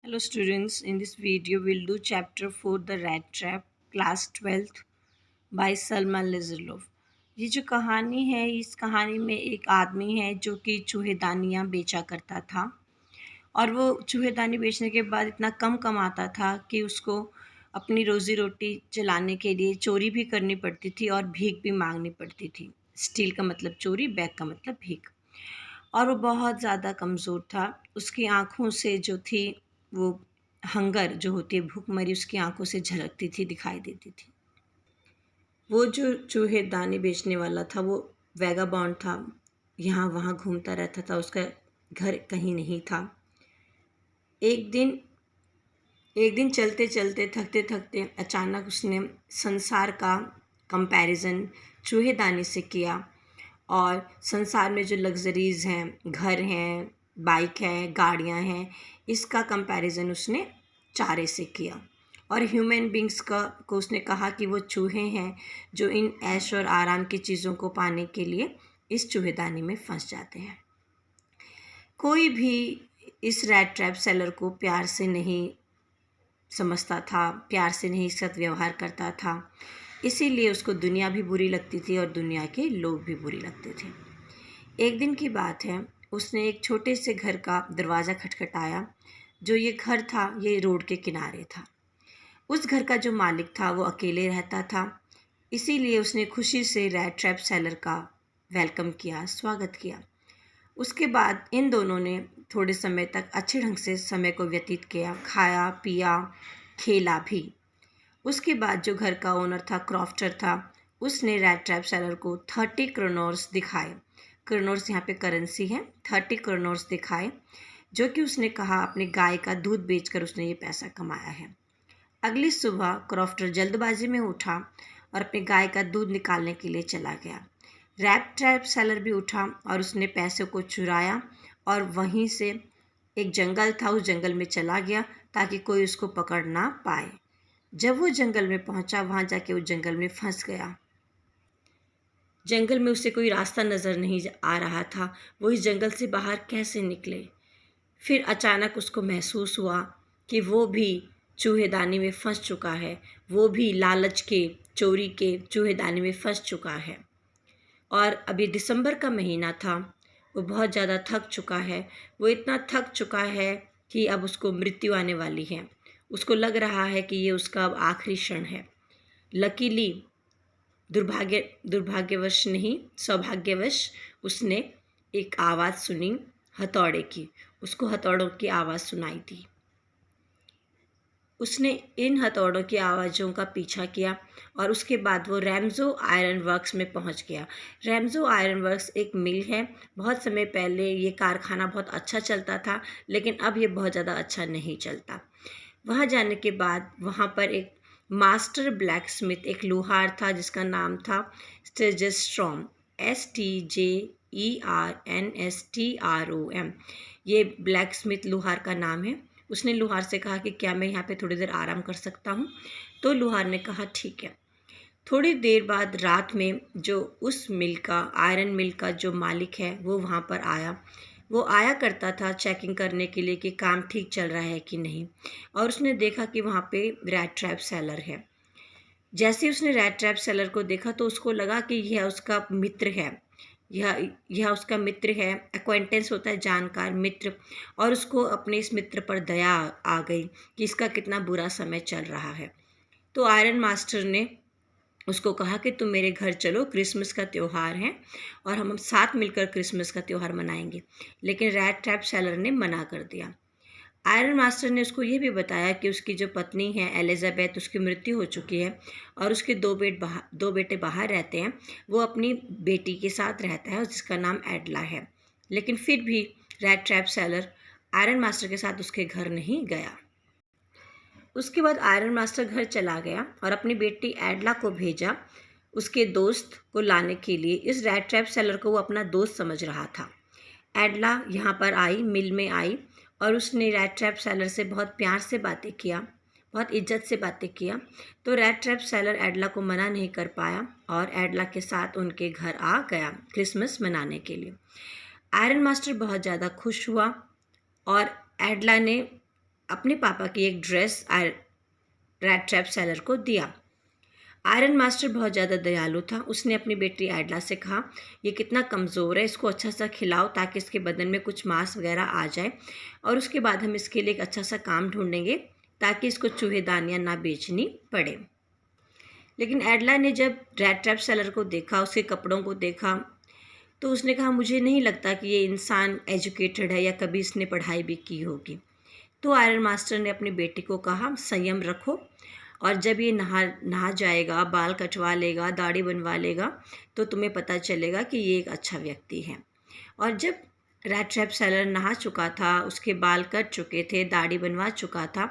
Hello students, in this video we'll do chapter 4 The Rat Trap, class 12th by Salma लिजरलोव। ये जो कहानी है, इस कहानी में एक आदमी है जो कि चूहेदानियाँ बेचा करता था और वो चूहेदानी बेचने के बाद इतना कम कमाता था कि उसको अपनी रोज़ी रोटी चलाने के लिए चोरी भी करनी पड़ती थी और भीख भी मांगनी पड़ती थी। स्टील का मतलब चोरी, बैग का मतलब भीख। और वो बहुत ज़्यादा कमज़ोर था। उसकी आँखों से जो थी वो हंगर जो होती है, भूखमरी उसकी आँखों से झलकती थी, दिखाई देती थी। वो जो चूहे दाने बेचने वाला था वो वैगाबॉन्ड था, यहाँ वहाँ घूमता रहता था, उसका घर कहीं नहीं था। एक दिन चलते चलते थकते थकते अचानक उसने संसार का कंपैरिजन चूहेदानी से किया और संसार में जो लग्जरीज़ हैं, घर हैं, बाइक है, गाड़ियाँ हैं, इसका कंपैरिजन उसने चारे से किया। और ह्यूमन बींग्स को उसने कहा कि वो चूहे हैं जो इन ऐश और आराम की चीज़ों को पाने के लिए इस चूहेदानी में फंस जाते हैं। कोई भी इस रैट ट्रैप सेलर को प्यार से नहीं समझता था, प्यार से नहीं इसके साथ व्यवहार करता था। इसीलिए उसको दुनिया भी बुरी लगती थी और दुनिया के लोग भी बुरे लगते थे। एक दिन की बात है, उसने एक छोटे से घर का दरवाज़ा खटखटाया। जो ये घर था ये रोड के किनारे था। उस घर का जो मालिक था वो अकेले रहता था, इसीलिए उसने खुशी से रैट ट्रैप सेलर का वेलकम किया, स्वागत किया। उसके बाद इन दोनों ने थोड़े समय तक अच्छे ढंग से समय को व्यतीत किया, खाया पिया, खेला भी। उसके बाद जो घर का ओनर था, क्रॉफ्टर था, उसने रैट ट्रैप सेलर को 30 क्रोनोर्स दिखाए। क्रोनोर्स यहाँ पे करेंसी है। 30 क्रोनोर्स दिखाए, जो कि उसने कहा अपने गाय का दूध बेचकर उसने ये पैसा कमाया है। अगली सुबह क्रॉफ्टर जल्दबाजी में उठा और अपने गाय का दूध निकालने के लिए चला गया। रैट ट्रैप सेलर भी उठा और उसने पैसे को चुराया और वहीं से एक जंगल था, उस जंगल में चला गया ताकि कोई उसको पकड़ ना पाए। जब वो जंगल में पहुंचा, वहां जाके वो जंगल में फंस गया। जंगल में उसे कोई रास्ता नज़र नहीं आ रहा था, वो इस जंगल से बाहर कैसे निकले। फिर अचानक उसको महसूस हुआ कि वो भी चूहेदानी में फंस चुका है, वो भी लालच के, चोरी के चूहेदानी में फंस चुका है। और अभी दिसंबर का महीना था, वो बहुत ज़्यादा थक चुका है। वो इतना थक चुका है कि अब उसको मृत्यु आने वाली है। उसको लग रहा है कि ये उसका अब आखिरी क्षण है। लकीली दुर्भाग्यवश नहीं, सौभाग्यवश उसने एक आवाज़ सुनी हथौड़े की। उसको हथौड़ों की आवाज़ सुनाई दी। उसने इन हथौड़ों की आवाज़ों का पीछा किया और उसके बाद वो रैमज़ो आयरन वर्क्स में पहुंच गया। रैमज़ो आयरन वर्क्स एक मिल है। बहुत समय पहले ये कारखाना बहुत अच्छा चलता था, लेकिन अब ये बहुत ज़्यादा अच्छा नहीं चलता। वहाँ जाने के बाद वहाँ पर एक मास्टर ब्लैक स्मिथ, एक लोहार था जिसका नाम था स्टेजेस्ट्रॉम, STJERNSTROM। ये ब्लैक स्मिथ लोहार का नाम है। उसने लोहार से कहा कि क्या मैं यहाँ पे थोड़ी देर आराम कर सकता हूँ। तो लोहार ने कहा ठीक है। थोड़ी देर बाद रात में जो उस मिल का, आयरन मिल का जो मालिक है वो वहाँ पर आया। वो आया करता था चेकिंग करने के लिए कि काम ठीक चल रहा है कि नहीं, और उसने देखा कि वहाँ पे रैट ट्रैप सेलर है। जैसे ही उसने रैट ट्रैप सेलर को देखा तो उसको लगा कि यह उसका मित्र है, यह उसका मित्र है, एक्वेंटेंस होता है, जानकार, मित्र। और उसको अपने इस मित्र पर दया आ गई कि इसका कितना बुरा समय चल रहा है। तो आयरन मास्टर ने उसको कहा कि तुम मेरे घर चलो, क्रिसमस का त्यौहार है और हम साथ मिलकर क्रिसमस का त्यौहार मनाएंगे। लेकिन रैट ट्रैप सेलर ने मना कर दिया। आयरन मास्टर ने उसको ये भी बताया कि उसकी जो पत्नी है एलिजाबेथ, उसकी मृत्यु हो चुकी है और उसके दो बेटे बाहर रहते हैं। वो अपनी बेटी के साथ रहता है जिसका नाम एडला है। लेकिन फिर भी rat trap seller iron master के साथ उसके घर नहीं गया। उसके बाद आयरन मास्टर घर चला गया और अपनी बेटी एडला को भेजा उसके दोस्त को लाने के लिए। इस रैट ट्रैप सेलर को वो अपना दोस्त समझ रहा था। एडला यहाँ पर आई, मिल में आई और उसने रैट ट्रैप सेलर से बहुत प्यार से बातें किया, बहुत इज्जत से बातें किया। तो रैट ट्रैप सेलर एडला को मना नहीं कर पाया और एडला के साथ उनके घर आ गया क्रिसमस मनाने के लिए। आयरन मास्टर बहुत ज़्यादा खुश हुआ और एडला ने अपने पापा की एक ड्रेस रैट ट्रैप सेलर को दिया। आयरन मास्टर बहुत ज़्यादा दयालु था। उसने अपनी बेटी एडला से कहा, ये कितना कमज़ोर है, इसको अच्छा सा खिलाओ ताकि इसके बदन में कुछ मांस वगैरह आ जाए, और उसके बाद हम इसके लिए एक अच्छा सा काम ढूंढेंगे ताकि इसको चूहेदानियाँ ना बेचनी पड़े। लेकिन एडला ने जब रैट ट्रैप सेलर को देखा, उसके कपड़ों को देखा, तो उसने कहा, मुझे नहीं लगता कि ये इंसान एजुकेटेड है या कभी इसने पढ़ाई भी की होगी। तो आयरन मास्टर ने अपनी बेटी को कहा, संयम रखो, और जब ये नहा जाएगा, बाल कटवा लेगा, दाढ़ी बनवा लेगा, तो तुम्हें पता चलेगा कि ये एक अच्छा व्यक्ति है। और जब रैट ट्रैप सेलर नहा चुका था, उसके बाल कट चुके थे, दाढ़ी बनवा चुका था,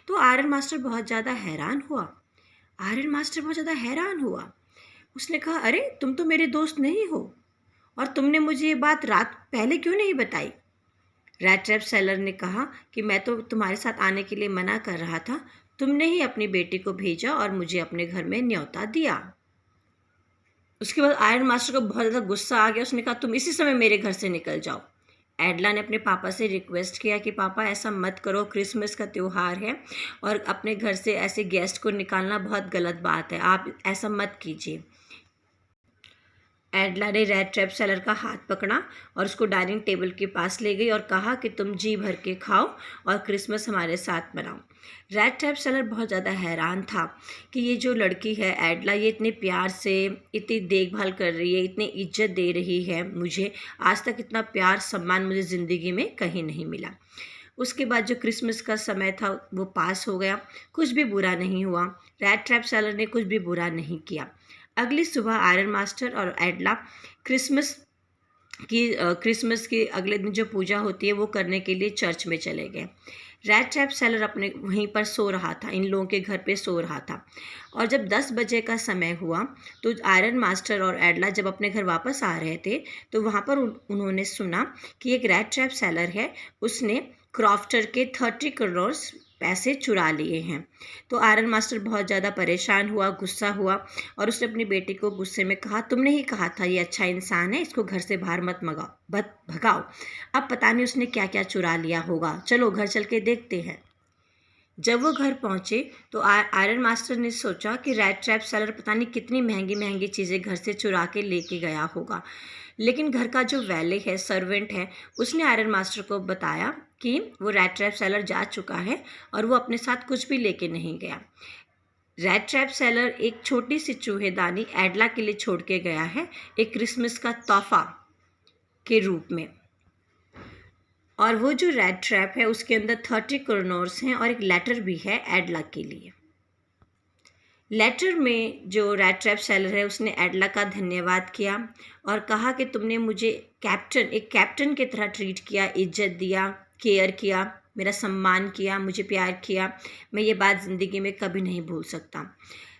तो आयरन मास्टर बहुत ज़्यादा हैरान हुआ। उसने कहा, अरे तुम तो मेरे दोस्त नहीं हो, और तुमने मुझे ये बात रात पहले क्यों नहीं बताई? रैट ट्रैप सेलर ने कहा कि मैं तो तुम्हारे साथ आने के लिए मना कर रहा था, तुमने ही अपनी बेटी को भेजा और मुझे अपने घर में न्योता दिया। उसके बाद आयरन मास्टर को बहुत ज़्यादा गुस्सा आ गया। उसने कहा, तुम इसी समय मेरे घर से निकल जाओ। एडला ने अपने पापा से रिक्वेस्ट किया कि पापा ऐसा मत करो, क्रिसमस का त्यौहार है और अपने घर से ऐसे गेस्ट को निकालना बहुत गलत बात है, आप ऐसा मत कीजिए। एडला ने रैट ट्रैप सेलर का हाथ पकड़ा और उसको डाइनिंग टेबल के पास ले गई और कहा कि तुम जी भर के खाओ और क्रिसमस हमारे साथ मनाओ। रैट ट्रैप सेलर बहुत ज़्यादा हैरान था कि ये जो लड़की है एडला, ये इतने प्यार से इतनी देखभाल कर रही है, इतनी इज्जत दे रही है मुझे, आज तक इतना प्यार सम्मान मुझे ज़िंदगी में कहीं नहीं मिला। उसके बाद जो क्रिसमस का समय था वो पास हो गया, कुछ भी बुरा नहीं हुआ। रैट ट्रैप सेलर ने कुछ भी बुरा नहीं किया। अगली सुबह आयरन मास्टर और एडला क्रिसमस की अगले दिन जो पूजा होती है वो करने के लिए चर्च में चले गए। रैट ट्रैप सेलर अपने वहीं पर सो रहा था, इन लोगों के घर पे सो रहा था। और जब 10 बजे का समय हुआ तो आयरन मास्टर और एडला जब अपने घर वापस आ रहे थे तो वहाँ पर उन्होंने सुना कि एक रैट ट्रैप सेलर है, उसने क्रॉफ्टर के 30 करोड़ पैसे चुरा लिए हैं। तो आयरन मास्टर बहुत ज़्यादा परेशान हुआ, गुस्सा हुआ, और उसने अपनी बेटी को गुस्से में कहा, तुमने ही कहा था ये अच्छा इंसान है, इसको घर से बाहर मत भगाओ। अब पता नहीं उसने क्या क्या चुरा लिया होगा, चलो घर चल के देखते हैं। जब वो घर पहुँचे तो आयरन मास्टर ने सोचा कि रैट ट्रैप सेलर पता नहीं कितनी महंगी महंगी चीज़ें घर से चुरा के लेके गया होगा। लेकिन घर का जो वैले है, सर्वेंट है, उसने आयरन मास्टर को बताया कि वो रैट ट्रैप सेलर जा चुका है और वो अपने साथ कुछ भी लेके नहीं गया। रैट ट्रैप सेलर एक छोटी सी चूहेदानी एडला के लिए छोड़ के गया है, एक क्रिसमस का तोहफा के रूप में। और वो जो रैट ट्रैप है उसके अंदर 30 करोड़ हैं और एक लेटर भी है एडला के लिए। लेटर में जो रैट ट्रैप सेलर है उसने एडला का धन्यवाद किया और कहा कि तुमने मुझे एक कैप्टन की तरह ट्रीट किया, इज्जत दिया, केयर किया, मेरा सम्मान किया, मुझे प्यार किया, मैं ये बात ज़िंदगी में कभी नहीं भूल सकता।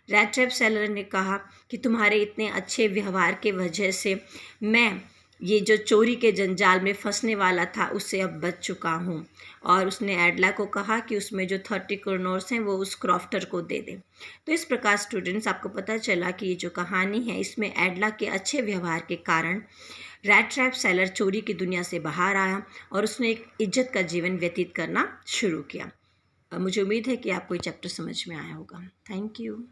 रैट ट्रैप सेलर ने कहा कि तुम्हारे इतने अच्छे व्यवहार के वजह से मैं ये जो चोरी के जंजाल में फंसने वाला था उससे अब बच चुका हूँ। और उसने एडला को कहा कि उसमें जो 30 करोड़ हैं वो उस क्रॉफ्टर को दे दे। तो इस प्रकार स्टूडेंट्स, आपको पता चला कि ये जो कहानी है इसमें एडला के अच्छे व्यवहार के कारण रैट ट्रैप सेलर चोरी की दुनिया से बाहर आया और उसने एक इज्जत का जीवन व्यतीत करना शुरू किया। मुझे उम्मीद है कि आपको ये चैप्टर समझ में आया होगा। Thank you.